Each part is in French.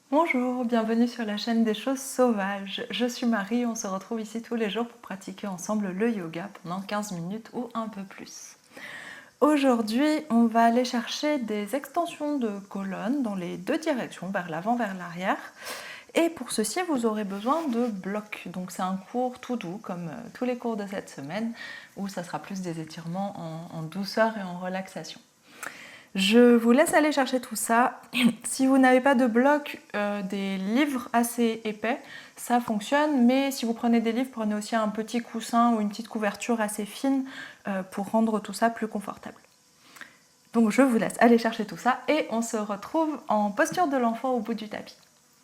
Bonjour, bienvenue sur la chaîne des choses sauvages. Je suis Marie, on se retrouve ici tous les jours pour pratiquer ensemble le yoga pendant 15 minutes ou un peu plus. Aujourd'hui, on va aller chercher des extensions de colonne dans les deux directions, vers l'avant, vers l'arrière. Et pour ceci, vous aurez besoin de blocs. Donc c'est un cours tout doux, comme tous les cours de cette semaine, où ça sera plus des étirements en douceur et en relaxation. Je vous laisse aller chercher tout ça. Si vous n'avez pas de bloc, des livres assez épais, ça fonctionne. Mais si vous prenez des livres, prenez aussi un petit coussin ou une petite couverture assez fine pour rendre tout ça plus confortable. Donc je vous laisse aller chercher tout ça et on se retrouve en posture de l'enfant au bout du tapis.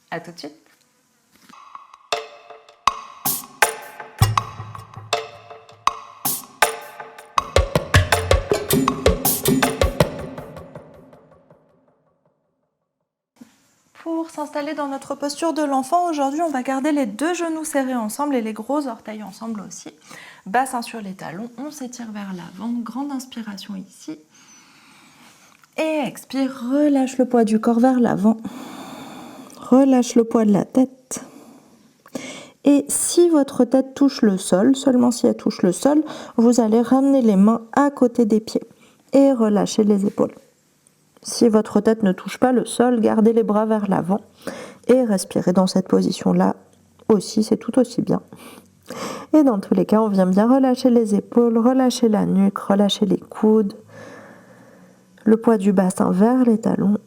A tout de suite. Pour s'installer dans notre posture de l'enfant, aujourd'hui on va garder les deux genoux serrés ensemble et les gros orteils ensemble aussi. Bassin sur les talons, on s'étire vers l'avant, grande inspiration ici. Et expire, relâche le poids du corps vers l'avant. Relâche le poids de la tête. Et si votre tête touche le sol, seulement si elle touche le sol, vous allez ramener les mains à côté des pieds et relâcher les épaules. Si votre tête ne touche pas le sol, gardez les bras vers l'avant et respirez dans cette position-là aussi, c'est tout aussi bien. Et dans tous les cas, on vient bien relâcher les épaules, relâcher la nuque, relâcher les coudes, le poids du bassin vers les talons.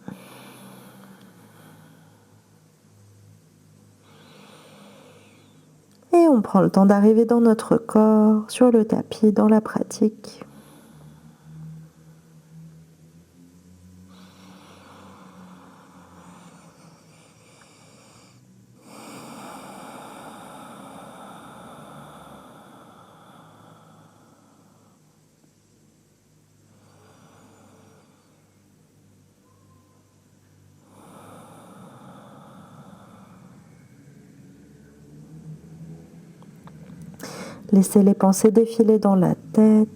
Et on prend le temps d'arriver dans notre corps, sur le tapis, dans la pratique. Laissez les pensées défiler dans la tête.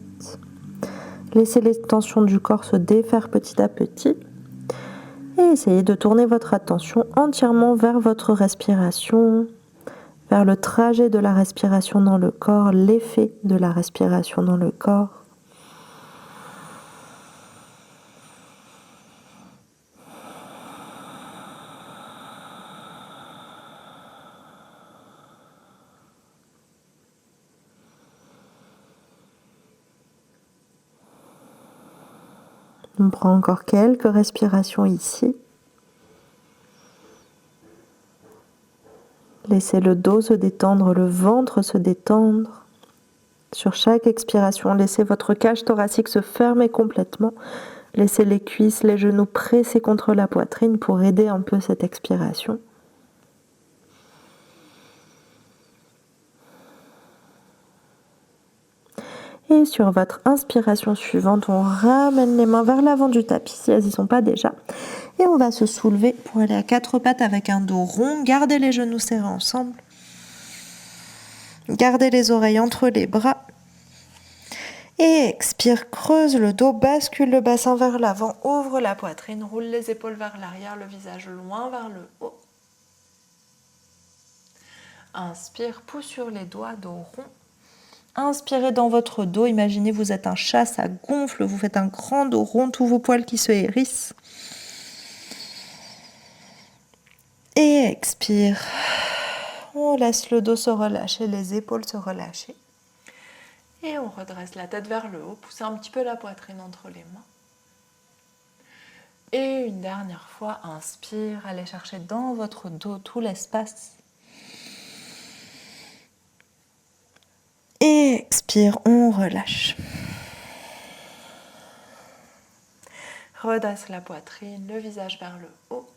Laissez les tensions du corps se défaire petit à petit. Et essayez de tourner votre attention entièrement vers votre respiration, vers le trajet de la respiration dans le corps, l'effet de la respiration dans le corps. On prend encore quelques respirations ici. Laissez le dos se détendre, le ventre se détendre. Sur chaque expiration, laissez votre cage thoracique se fermer complètement. Laissez les cuisses, les genoux pressés contre la poitrine pour aider un peu cette expiration. Et sur votre inspiration suivante, on ramène les mains vers l'avant du tapis si elles n'y sont pas déjà. Et on va se soulever pour aller à quatre pattes avec un dos rond. Gardez les genoux serrés ensemble. Gardez les oreilles entre les bras. Et expire, creuse le dos, bascule le bassin vers l'avant, ouvre la poitrine, roule les épaules vers l'arrière, le visage loin vers le haut. Inspire, pousse sur les doigts, dos rond. Inspirez dans votre dos, imaginez vous êtes un chat, ça gonfle, vous faites un grand dos rond, tous vos poils qui se hérissent. Et expire. On laisse le dos se relâcher, les épaules se relâcher. Et on redresse la tête vers le haut, poussez un petit peu la poitrine entre les mains. Et une dernière fois, inspire, allez chercher dans votre dos tout l'espace. Et expire, on relâche. Redresse la poitrine, le visage vers le haut.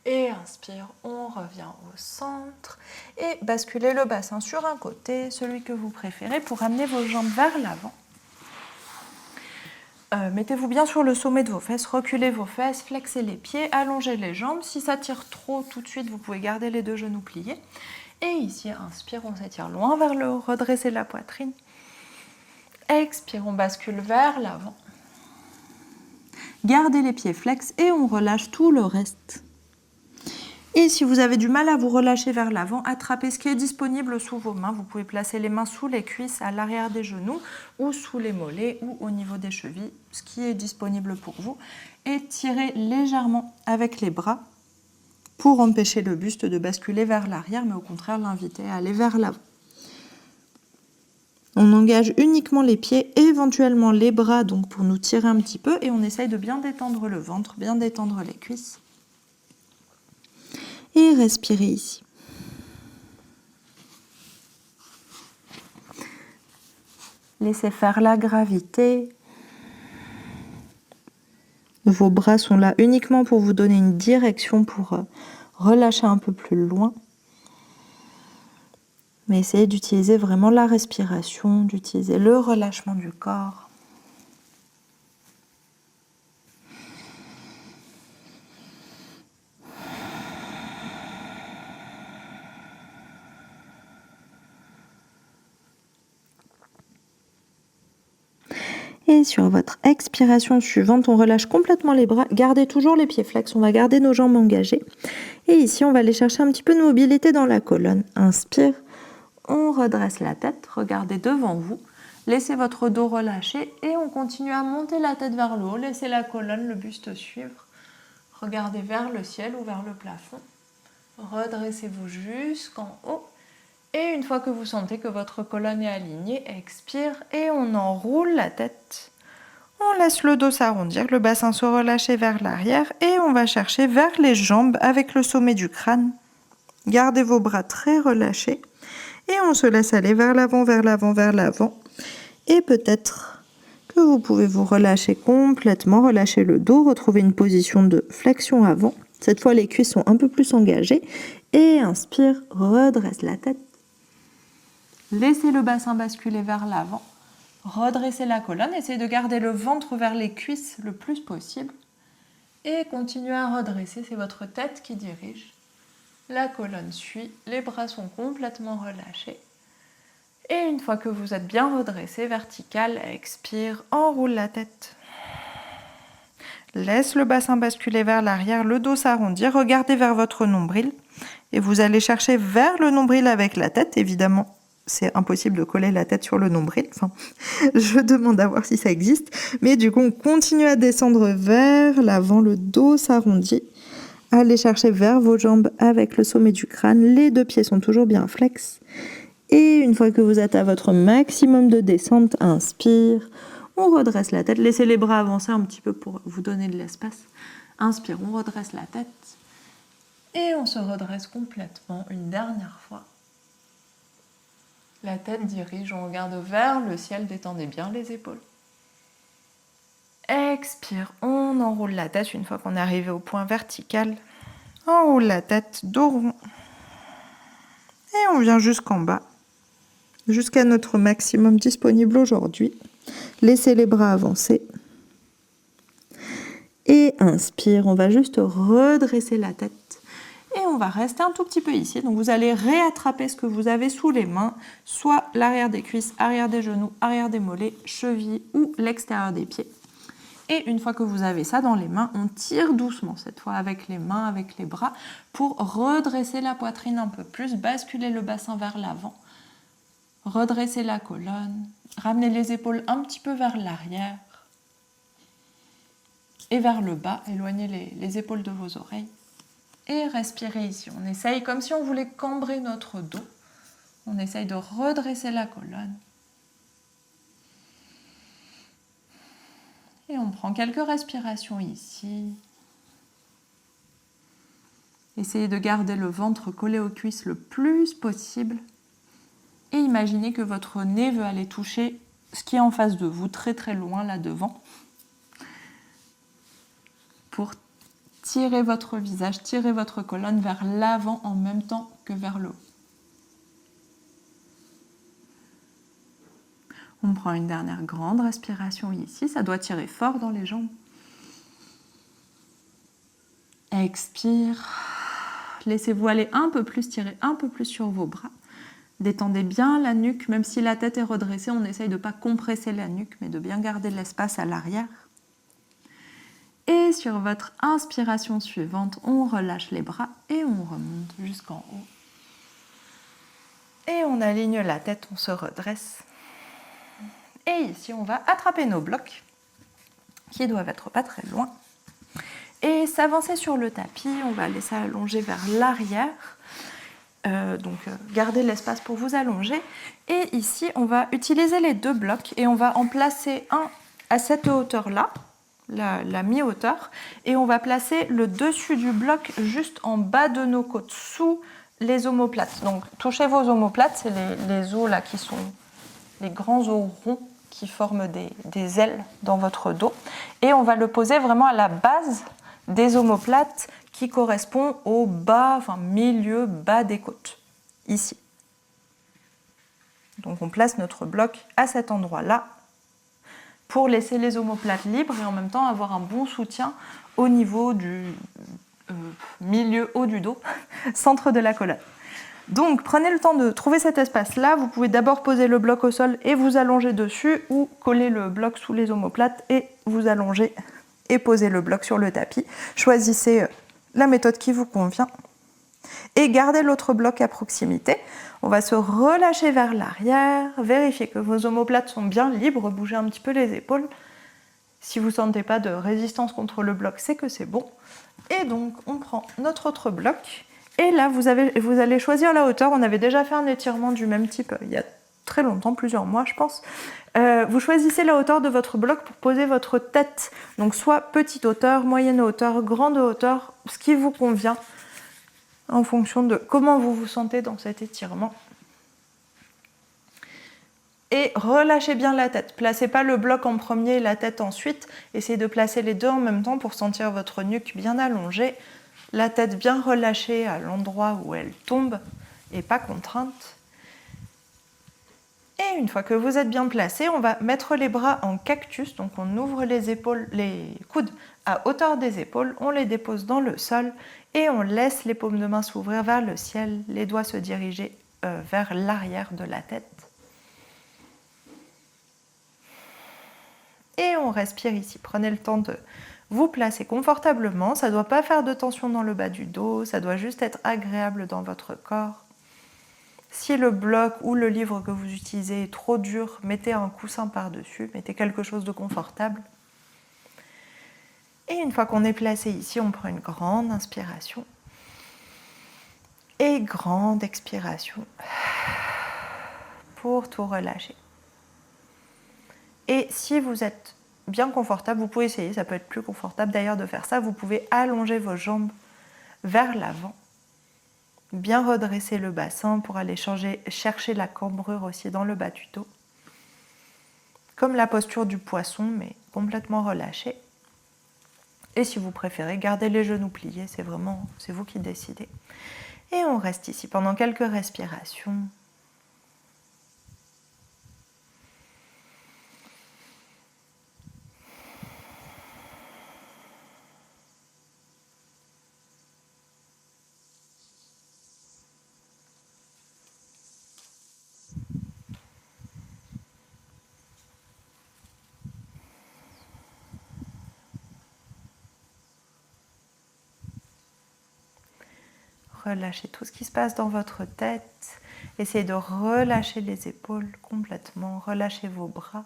Et inspire, on revient au centre. Et basculez le bassin sur un côté, celui que vous préférez, pour amener vos jambes vers l'avant. Mettez-vous bien sur le sommet de vos fesses, reculez vos fesses, flexez les pieds, allongez les jambes. Si ça tire trop tout de suite, vous pouvez garder les deux genoux pliés. Et ici, inspire, on s'étire loin vers le haut, redressez la poitrine. Expire, on bascule vers l'avant. Gardez les pieds flex et on relâche tout le reste. Et si vous avez du mal à vous relâcher vers l'avant, attrapez ce qui est disponible sous vos mains. Vous pouvez placer les mains sous les cuisses, à l'arrière des genoux, ou sous les mollets, ou au niveau des chevilles, ce qui est disponible pour vous. Et tirez légèrement avec les bras pour empêcher le buste de basculer vers l'arrière, mais au contraire l'inviter à aller vers l'avant. On engage uniquement les pieds, éventuellement les bras, donc pour nous tirer un petit peu, et on essaye de bien détendre le ventre, bien détendre les cuisses. Et respirez ici. Laissez faire la gravité. Vos bras sont là uniquement pour vous donner une direction, pour relâcher un peu plus loin. Mais essayez d'utiliser vraiment la respiration, d'utiliser le relâchement du corps. Et sur votre expiration suivante, on relâche complètement les bras. Gardez toujours les pieds flex, on va garder nos jambes engagées. Et ici, on va aller chercher un petit peu de mobilité dans la colonne. Inspire, on redresse la tête, regardez devant vous. Laissez votre dos relâché et on continue à monter la tête vers le haut. Laissez la colonne, le buste suivre. Regardez vers le ciel ou vers le plafond. Redressez-vous jusqu'en haut. Et une fois que vous sentez que votre colonne est alignée, expire et on enroule la tête. On laisse le dos s'arrondir, le bassin se relâcher vers l'arrière et on va chercher vers les jambes avec le sommet du crâne. Gardez vos bras très relâchés et on se laisse aller vers l'avant, vers l'avant, vers l'avant. Et peut-être que vous pouvez vous relâcher complètement, relâcher le dos, retrouver une position de flexion avant. Cette fois, les cuisses sont un peu plus engagées. Et inspire, redresse la tête. Laissez le bassin basculer vers l'avant. Redressez la colonne. Essayez de garder le ventre vers les cuisses le plus possible. Et continuez à redresser. C'est votre tête qui dirige. La colonne suit. Les bras sont complètement relâchés. Et une fois que vous êtes bien redressé, vertical, expire, enroule la tête. Laisse le bassin basculer vers l'arrière, le dos s'arrondir. Regardez vers votre nombril. Et vous allez chercher vers le nombril avec la tête, évidemment. C'est impossible de coller la tête sur le nombril. Enfin, je demande à voir si ça existe. Mais du coup, on continue à descendre vers l'avant. Le dos s'arrondit. Allez chercher vers vos jambes avec le sommet du crâne. Les deux pieds sont toujours bien flex. Et une fois que vous êtes à votre maximum de descente, inspire. On redresse la tête. Laissez les bras avancer un petit peu pour vous donner de l'espace. Inspire, on redresse la tête. Et on se redresse complètement une dernière fois. La tête dirige, on regarde vers le ciel, détendez bien les épaules. Expire, on enroule la tête une fois qu'on est arrivé au point vertical. Enroule la tête, dos rond. Et on vient jusqu'en bas, jusqu'à notre maximum disponible aujourd'hui. Laissez les bras avancer. Et inspire, on va juste redresser la tête. Et on va rester un tout petit peu ici. Donc vous allez réattraper ce que vous avez sous les mains, soit l'arrière des cuisses, arrière des genoux, arrière des mollets, chevilles ou l'extérieur des pieds. Et une fois que vous avez ça dans les mains, on tire doucement, cette fois avec les mains, avec les bras, pour redresser la poitrine un peu plus, basculer le bassin vers l'avant, redresser la colonne, ramener les épaules un petit peu vers l'arrière et vers le bas, éloigner les épaules de vos oreilles. Et respirez ici. On essaye comme si on voulait cambrer notre dos. On essaye de redresser la colonne. Et on prend quelques respirations ici. Essayez de garder le ventre collé aux cuisses le plus possible. Et imaginez que votre nez veut aller toucher ce qui est en face de vous, très très loin là devant. Pour tirez votre visage, tirez votre colonne vers l'avant en même temps que vers le haut. On prend une dernière grande respiration ici, ça doit tirer fort dans les jambes. Expire, laissez-vous aller un peu plus, tirez un peu plus sur vos bras. Détendez bien la nuque, même si la tête est redressée, on essaye de ne pas compresser la nuque, mais de bien garder de l'espace à l'arrière. sur votre inspiration suivante, on relâche les bras et on remonte jusqu'en haut. Et on aligne la tête, on se redresse. Et ici, on va attraper nos blocs, qui doivent être pas très loin. Et s'avancer sur le tapis, on va laisser allonger vers l'arrière. Gardez l'espace pour vous allonger. Et ici, on va utiliser les deux blocs et on va en placer un à cette hauteur-là, la mi-hauteur, et on va placer le dessus du bloc juste en bas de nos côtes, sous les omoplates. Donc touchez vos omoplates, c'est les os là qui sont les grands os ronds qui forment des ailes dans votre dos. Et on va le poser vraiment à la base des omoplates qui correspond au bas, enfin milieu bas des côtes, ici. Donc on place notre bloc à cet endroit-là pour laisser les omoplates libres et en même temps avoir un bon soutien au niveau du milieu haut du dos, centre de la colonne. Donc prenez le temps de trouver cet espace-là. Vous pouvez d'abord poser le bloc au sol et vous allonger dessus ou coller le bloc sous les omoplates et vous allonger et poser le bloc sur le tapis. Choisissez la méthode qui vous convient et gardez l'autre bloc à proximité. On va se relâcher vers l'arrière, vérifier que vos omoplates sont bien libres, bougez un petit peu les épaules. Si vous ne sentez pas de résistance contre le bloc, c'est que c'est bon. Et donc on prend notre autre bloc et là vous allez choisir la hauteur. On avait déjà fait un étirement du même type il y a très longtemps, plusieurs mois je pense. Vous choisissez la hauteur de votre bloc pour poser votre tête. Donc soit petite hauteur, moyenne hauteur, grande hauteur, ce qui vous convient en fonction de comment vous vous sentez dans cet étirement. Et relâchez bien la tête. Placez pas le bloc en premier et la tête ensuite. Essayez de placer les deux en même temps pour sentir votre nuque bien allongée, la tête bien relâchée à l'endroit où elle tombe et pas contrainte. Et une fois que vous êtes bien placé, on va mettre les bras en cactus. Donc on ouvre les épaules, les coudes à hauteur des épaules, on les dépose dans le sol et on laisse les paumes de main s'ouvrir vers le ciel, les doigts se diriger vers l'arrière de la tête. Et on respire ici. Prenez le temps de vous placer confortablement. Ça ne doit pas faire de tension dans le bas du dos, ça doit juste être agréable dans votre corps. Si le bloc ou le livre que vous utilisez est trop dur, mettez un coussin par-dessus, mettez quelque chose de confortable. Et une fois qu'on est placé ici, on prend une grande inspiration et grande expiration pour tout relâcher. Et si vous êtes bien confortable, vous pouvez essayer, ça peut être plus confortable d'ailleurs de faire ça, vous pouvez allonger vos jambes vers l'avant, bien redresser le bassin pour aller chercher la cambrure aussi dans le bas du dos, comme la posture du poisson mais complètement relâchée. Et si vous préférez, gardez les genoux pliés, c'est vous qui décidez. Et on reste ici pendant quelques respirations. Relâchez tout ce qui se passe dans votre tête. Essayez de relâcher les épaules complètement. Relâchez vos bras.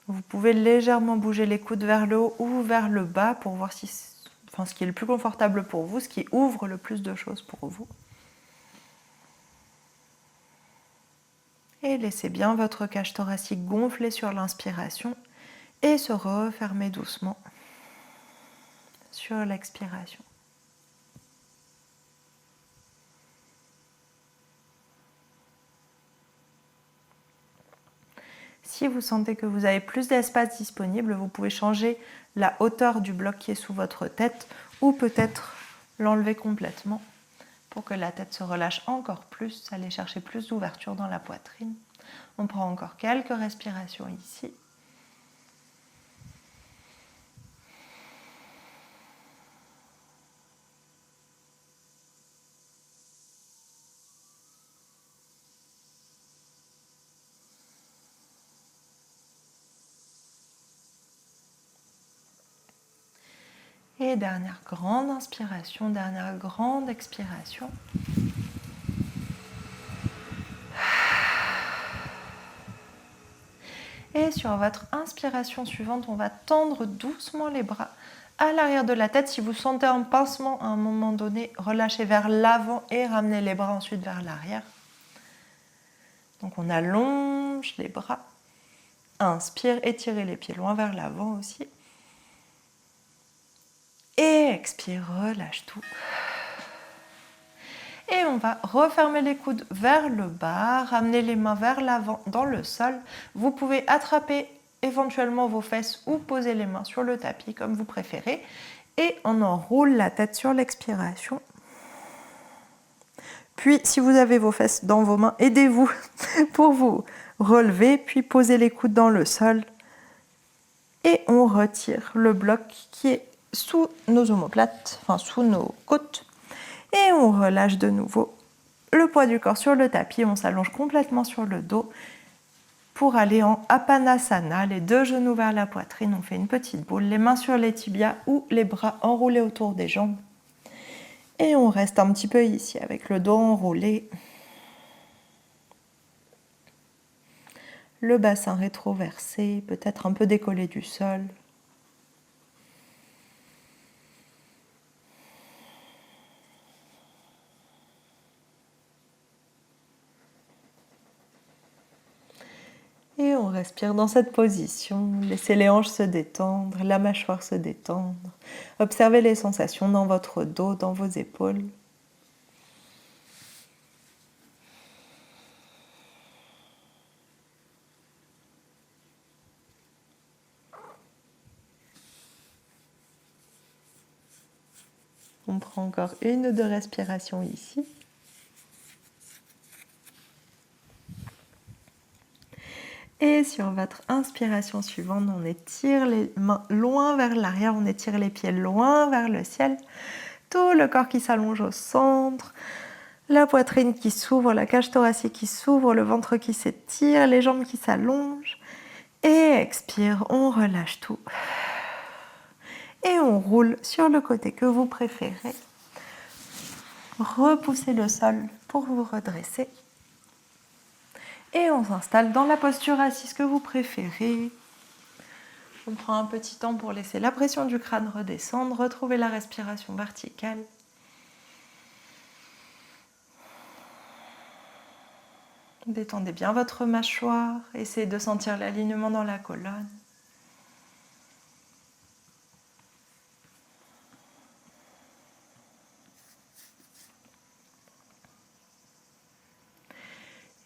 Vous pouvez légèrement bouger les coudes vers le haut ou vers le bas pour voir ce qui est le plus confortable pour vous, ce qui ouvre le plus de choses pour vous. Et laissez bien votre cage thoracique gonfler sur l'inspiration et se refermer doucement sur l'expiration. Si vous sentez que vous avez plus d'espace disponible, vous pouvez changer la hauteur du bloc qui est sous votre tête ou peut-être l'enlever complètement pour que la tête se relâche encore plus, aller chercher plus d'ouverture dans la poitrine. On prend encore quelques respirations ici. Et dernière grande inspiration, dernière grande expiration. Et sur votre inspiration suivante, on va tendre doucement les bras à l'arrière de la tête. Si vous sentez un pincement à un moment donné, relâchez vers l'avant et ramenez les bras ensuite vers l'arrière. Donc on allonge les bras. Inspire, étirez les pieds loin vers l'avant aussi. Et expire, relâche tout. Et on va refermer les coudes vers le bas, ramener les mains vers l'avant dans le sol. Vous pouvez attraper éventuellement vos fesses ou poser les mains sur le tapis comme vous préférez. Et on enroule la tête sur l'expiration. Puis si vous avez vos fesses dans vos mains, aidez-vous pour vous relever, puis posez les coudes dans le sol. Et on retire le bloc qui est sous nos omoplates, enfin sous nos côtes. Et on relâche de nouveau le poids du corps sur le tapis. On s'allonge complètement sur le dos pour aller en Apanasana. Les deux genoux vers la poitrine. On fait une petite boule, les mains sur les tibias ou les bras enroulés autour des jambes. Et on reste un petit peu ici avec le dos enroulé. Le bassin rétroversé, peut-être un peu décollé du sol. Et on respire dans cette position. Laissez les hanches se détendre, la mâchoire se détendre. Observez les sensations dans votre dos, dans vos épaules. On prend encore une ou deux respirations ici. Et sur votre inspiration suivante, on étire les mains loin vers l'arrière, on étire les pieds loin vers le ciel. Tout le corps qui s'allonge au centre, la poitrine qui s'ouvre, la cage thoracique qui s'ouvre, le ventre qui s'étire, les jambes qui s'allongent. Et expire, on relâche tout. Et on roule sur le côté que vous préférez. Repoussez le sol pour vous redresser. Et on s'installe dans la posture assise que vous préférez. On prend un petit temps pour laisser la pression du crâne redescendre, retrouver la respiration verticale. Détendez bien votre mâchoire, essayez de sentir l'alignement dans la colonne.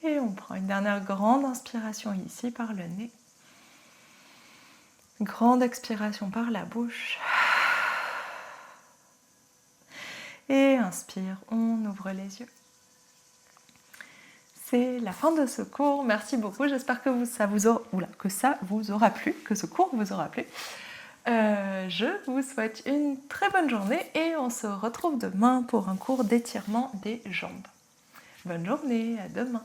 Et on prend une dernière grande inspiration ici par le nez. Grande expiration par la bouche. Et inspire, on ouvre les yeux. C'est la fin de ce cours. Merci beaucoup. J'espère que ça vous aura plu, que ce cours vous aura plu. Je vous souhaite une très bonne journée et on se retrouve demain pour un cours d'étirement des jambes. Bonne journée, à demain.